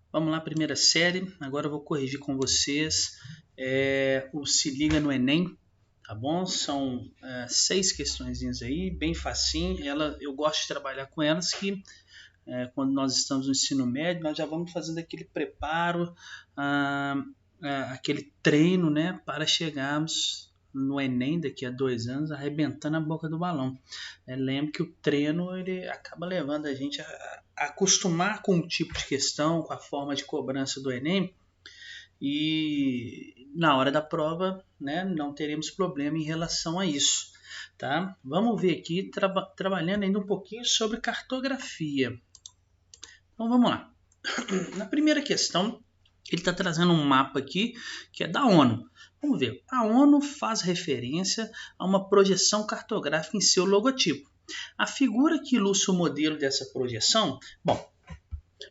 Vamos lá, primeira série. Agora eu vou corrigir com vocês o Se Liga no Enem, tá bom? São 6 questõezinhas aí, bem facinho. Eu gosto de trabalhar com elas que quando nós estamos no ensino médio, nós já vamos fazendo aquele preparo, aquele treino, né, para chegarmos no Enem daqui a 2 anos, arrebentando a boca do balão. Lembre que o treino ele acaba levando a gente a acostumar com o tipo de questão, com a forma de cobrança do Enem, e na hora da prova, né, não teremos problema em relação a isso. Tá? Vamos ver aqui, trabalhando ainda um pouquinho sobre cartografia. Então vamos lá. Na primeira questão, ele está trazendo um mapa aqui que é da ONU. Vamos ver. A ONU faz referência a uma projeção cartográfica em seu logotipo. A figura que ilustra o modelo dessa projeção, bom,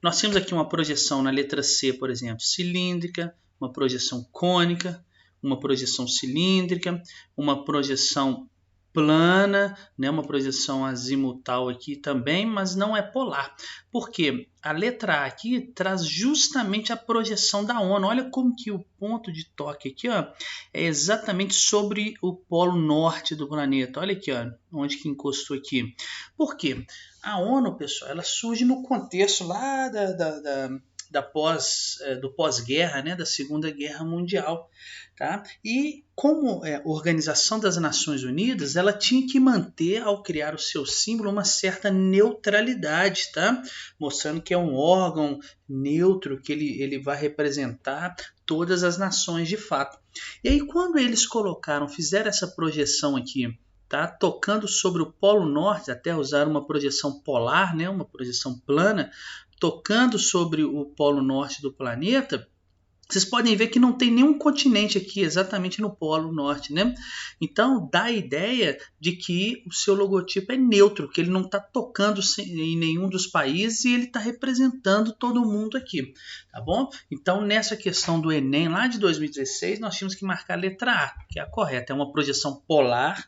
nós temos aqui uma projeção na letra C, por exemplo, cilíndrica, uma projeção cônica, uma projeção cilíndrica, uma projeção plana, né, uma projeção azimutal aqui também, mas não é polar. Porque a letra A aqui traz justamente a projeção da ONU. Olha como que o ponto de toque aqui, ó, é exatamente sobre o polo norte do planeta. Olha aqui, ó, onde que encostou aqui. Por quê? A ONU, pessoal, ela surge no contexto lá do pós-guerra, né, da Segunda Guerra Mundial. Tá? E como Organização das Nações Unidas, ela tinha que manter, ao criar o seu símbolo, uma certa neutralidade, tá? Mostrando que é um órgão neutro, que ele vai representar todas as nações de fato. E aí quando eles fizeram essa projeção aqui, tá? Tocando sobre o Polo Norte, até usar uma projeção polar, né? Uma projeção plana, tocando sobre o Polo Norte do planeta, vocês podem ver que não tem nenhum continente aqui exatamente no Polo Norte, né? Então dá a ideia de que o seu logotipo é neutro, que ele não está tocando em nenhum dos países e ele está representando todo mundo aqui, tá bom? Então nessa questão do Enem lá de 2016, nós tínhamos que marcar a letra A, que é a correta, é uma projeção polar,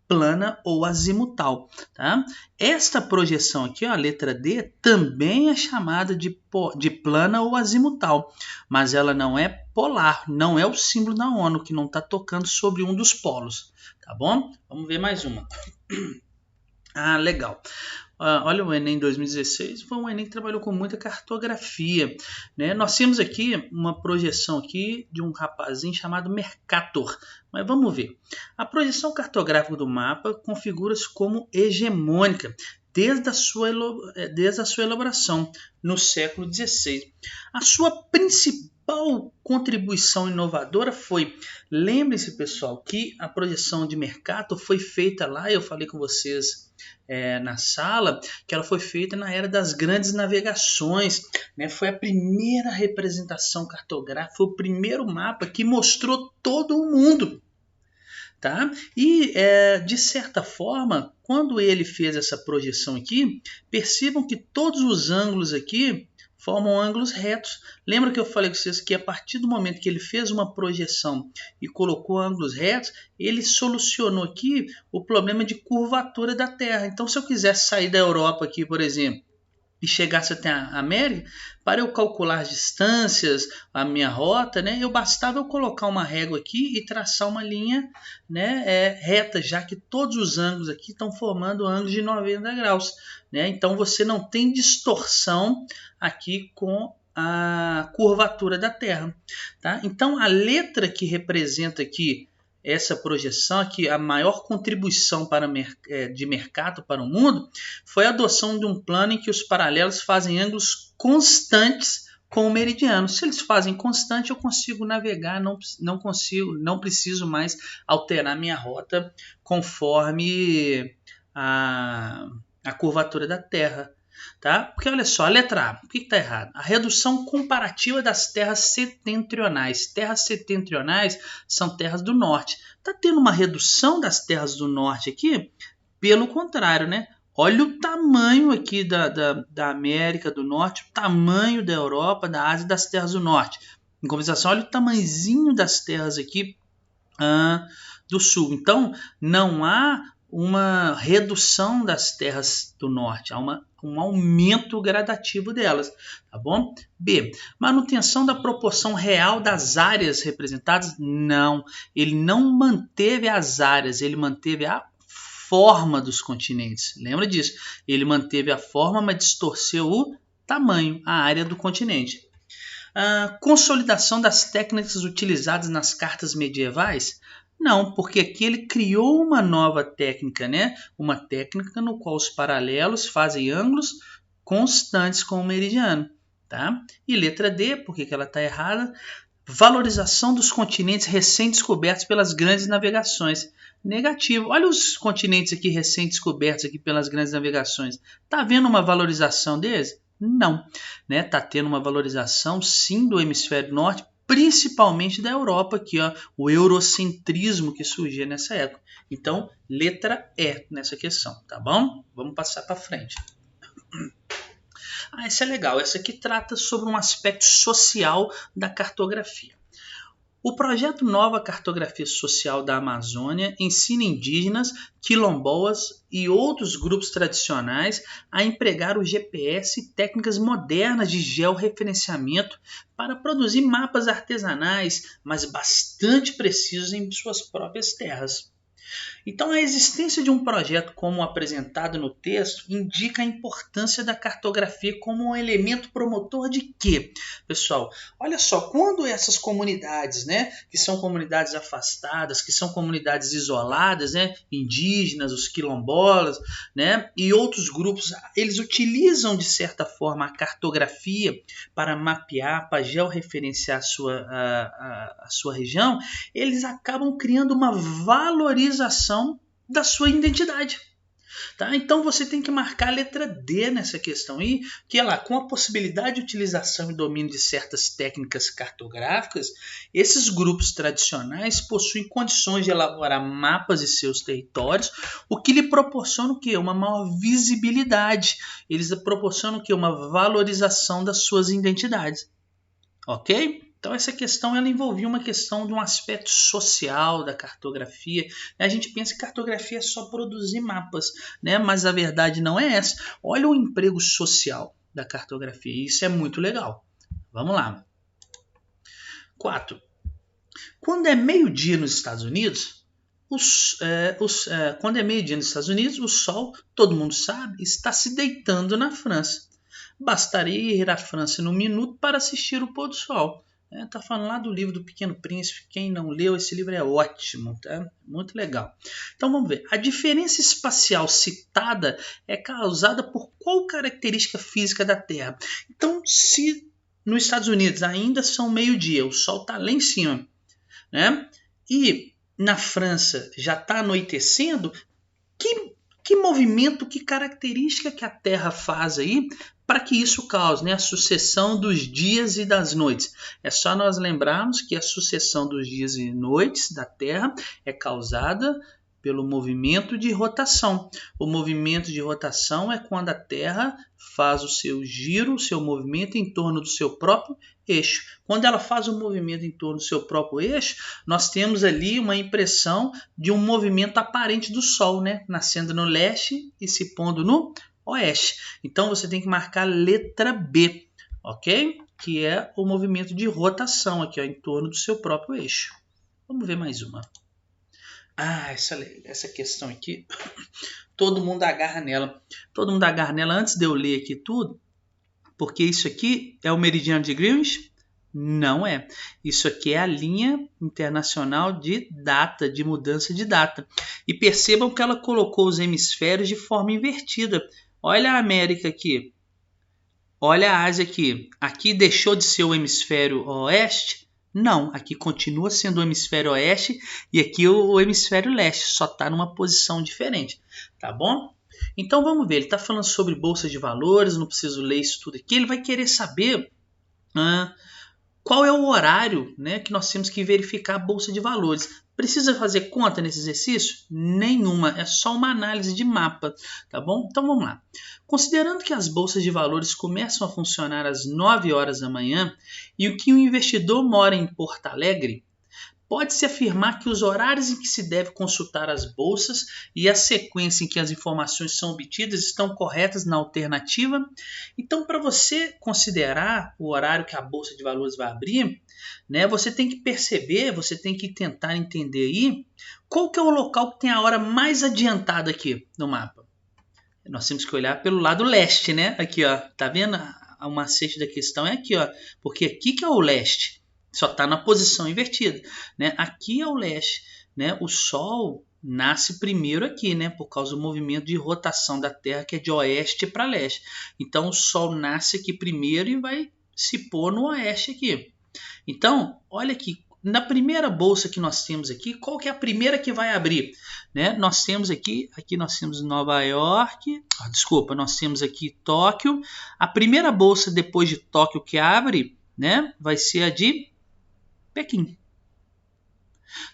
plana ou azimutal. Tá? Esta projeção aqui, ó, a letra D, também é chamada de plana ou azimutal, mas ela não é polar, não é o símbolo da ONU, que não está tocando sobre um dos polos. Tá bom? Vamos ver mais uma. Legal. Olha, o Enem 2016 foi um Enem que trabalhou com muita cartografia, né? Nós temos aqui uma projeção aqui de um rapazinho chamado Mercator, mas vamos ver. A projeção cartográfica do mapa configura-se como hegemônica desde a sua elaboração no século XVI. A sua principal contribuição inovadora foi, lembre-se pessoal, que a projeção de Mercator foi feita lá, eu falei com vocês na sala, que ela foi feita na era das grandes navegações, né? Foi a primeira representação cartográfica, foi o primeiro mapa que mostrou todo o mundo. Tá? E, de certa forma, quando ele fez essa projeção aqui, percebam que todos os ângulos aqui formam ângulos retos. Lembra que eu falei com vocês que a partir do momento que ele fez uma projeção e colocou ângulos retos, ele solucionou aqui o problema de curvatura da Terra. Então, se eu quisesse sair da Europa aqui, por exemplo, e chegasse até a América, para eu calcular as distâncias, a minha rota, né, bastava eu colocar uma régua aqui e traçar uma linha, né, reta, já que todos os ângulos aqui estão formando ângulos de 90 graus. Né? Então você não tem distorção aqui com a curvatura da Terra. Tá? Então a letra que representa aqui essa projeção, que a maior contribuição de mercado para o mundo foi a adoção de um plano em que os paralelos fazem ângulos constantes com o meridiano. Se eles fazem constante, eu consigo navegar, não preciso mais alterar minha rota conforme a curvatura da Terra. Tá? Porque olha só, a letra A, o que está errado? A redução comparativa das terras setentrionais. Terras setentrionais são terras do norte. Está tendo uma redução das terras do norte aqui? Pelo contrário, né? Olha o tamanho aqui da América do Norte, o tamanho da Europa, da Ásia e das terras do norte. Em compensação, olha o tamanhozinho das terras aqui do sul. Então, não há uma redução das terras do norte, há um aumento gradativo delas, tá bom? B, manutenção da proporção real das áreas representadas? Não, ele não manteve as áreas, ele manteve a forma dos continentes. Lembra disso? Ele manteve a forma, mas distorceu o tamanho, a área do continente. Consolidação das técnicas utilizadas nas cartas medievais? Não, porque aqui ele criou uma nova técnica, né? Uma técnica no qual os paralelos fazem ângulos constantes com o meridiano, tá? E letra D, por que ela está errada? Valorização dos continentes recém-descobertos pelas grandes navegações. Negativo. Olha os continentes aqui recém-descobertos aqui pelas grandes navegações. Tá havendo uma valorização deles? Não, né? Tá tendo uma valorização sim do hemisfério norte, principalmente da Europa aqui, ó, o eurocentrismo que surgia nessa época. Então, letra E nessa questão, tá bom? Vamos passar para frente. Essa é legal. Essa aqui trata sobre um aspecto social da cartografia. O projeto Nova Cartografia Social da Amazônia ensina indígenas, quilomboas e outros grupos tradicionais a empregar o GPS e técnicas modernas de georreferenciamento para produzir mapas artesanais, mas bastante precisos em suas próprias terras. Então, a existência de um projeto como apresentado no texto indica a importância da cartografia como um elemento promotor de quê? Pessoal, olha só, quando essas comunidades, né, que são comunidades afastadas, que são comunidades isoladas, né, indígenas, os quilombolas, né, e outros grupos, eles utilizam de certa forma a cartografia para mapear, para georreferenciar a sua região, eles acabam criando uma valorização da sua identidade. Tá? Então você tem que marcar a letra D nessa questão aí, que é lá, com a possibilidade de utilização e domínio de certas técnicas cartográficas, esses grupos tradicionais possuem condições de elaborar mapas de seus territórios, o que lhe proporciona o quê? Uma maior visibilidade. Eles proporcionam o quê? Uma valorização das suas identidades. Ok? Então essa questão ela envolvia uma questão de um aspecto social da cartografia. A gente pensa que cartografia é só produzir mapas, né? Mas a verdade não é essa. Olha o emprego social da cartografia, isso é muito legal. Vamos lá. 4. Quando é meio-dia nos Estados Unidos, o Sol, todo mundo sabe, está se deitando na França. Bastaria ir à França num minuto para assistir o pôr do sol. Tá falando lá do livro do Pequeno Príncipe. Quem não leu, esse livro é ótimo, tá? Muito legal. Então vamos ver. A diferença espacial citada é causada por qual característica física da Terra? Então, se nos Estados Unidos ainda são meio-dia, o Sol está lá em cima, né? E na França já está anoitecendo, que movimento, que característica que a Terra faz aí para que isso cause, né, a sucessão dos dias e das noites? É só nós lembrarmos que a sucessão dos dias e noites da Terra é causada pelo movimento de rotação. O movimento de rotação é quando a Terra faz o seu giro, o seu movimento em torno do seu próprio eixo. Quando ela faz um movimento em torno do seu próprio eixo, nós temos ali uma impressão de um movimento aparente do Sol, né, nascendo no leste e se pondo no oeste. Então você tem que marcar a letra B, ok? Que é o movimento de rotação aqui, ó, em torno do seu próprio eixo. Vamos ver mais uma. Essa questão aqui, todo mundo agarra nela. Todo mundo agarra nela antes de eu ler aqui tudo, porque isso aqui é o meridiano de Greenwich? Não é. Isso aqui é a linha internacional de data, de mudança de data. E percebam que ela colocou os hemisférios de forma invertida. Olha a América aqui. Olha a Ásia aqui. Aqui deixou de ser o hemisfério oeste? Não, aqui continua sendo o hemisfério oeste e aqui o hemisfério leste, só está numa posição diferente, tá bom? Então vamos ver, ele está falando sobre bolsa de valores, não preciso ler isso tudo aqui, ele vai querer saber qual é o horário, né, que nós temos que verificar a bolsa de valores. Precisa fazer conta nesse exercício? Nenhuma, é só uma análise de mapa, tá bom? Então vamos lá. Considerando que as bolsas de valores começam a funcionar às 9 horas da manhã e que o investidor mora em Porto Alegre, pode-se afirmar que os horários em que se deve consultar as bolsas e a sequência em que as informações são obtidas estão corretas na alternativa. Então, para você considerar o horário que a bolsa de valores vai abrir, né, você tem que perceber, você tem que tentar entender aí qual que é o local que tem a hora mais adiantada aqui no mapa. Nós temos que olhar pelo lado leste, né? Aqui, ó, tá vendo? O macete da questão é aqui, ó, porque aqui que é o leste, só está na posição invertida, né? Aqui é o leste, né? O Sol nasce primeiro aqui, né? Por causa do movimento de rotação da Terra, que é de oeste para leste. Então, o Sol nasce aqui primeiro e vai se pôr no oeste aqui. Então, olha aqui, na primeira bolsa que nós temos aqui, qual que é a primeira que vai abrir? Né? Nós temos aqui nós temos Nova York, nós temos aqui Tóquio. A primeira bolsa depois de Tóquio que abre, né, vai ser a de Pequim.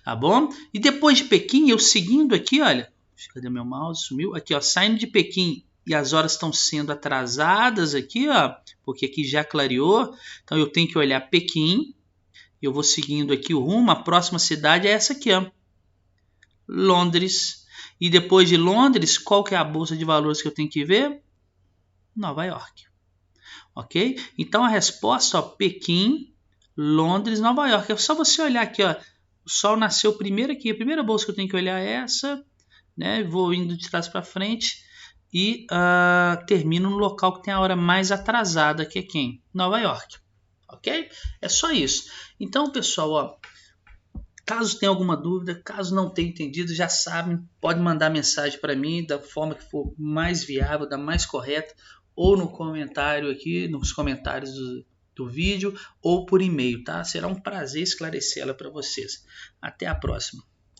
Tá bom? E depois de Pequim, eu seguindo aqui, olha, cadê meu mouse? Sumiu. Aqui, ó, saindo de Pequim e as horas estão sendo atrasadas aqui, ó, porque aqui já clareou. Então eu tenho que olhar Pequim. Eu vou seguindo aqui o rumo. A próxima cidade é essa aqui, ó, Londres. E depois de Londres, qual que é a bolsa de valores que eu tenho que ver? Nova York. Ok? Então a resposta, ó, Pequim, Londres, Nova York. É só você olhar aqui, ó. O Sol nasceu primeiro aqui. A primeira bolsa que eu tenho que olhar é essa, né? Vou indo de trás para frente e termino no local que tem a hora mais atrasada, que é quem? Nova York. Ok? É só isso. Então, pessoal, ó, caso tenha alguma dúvida, caso não tenha entendido, já sabem, pode mandar mensagem para mim da forma que for mais viável, da mais correta, ou no comentário aqui, nos comentários do vídeo, ou por e-mail, tá? Será um prazer esclarecê-la para vocês. Até a próxima.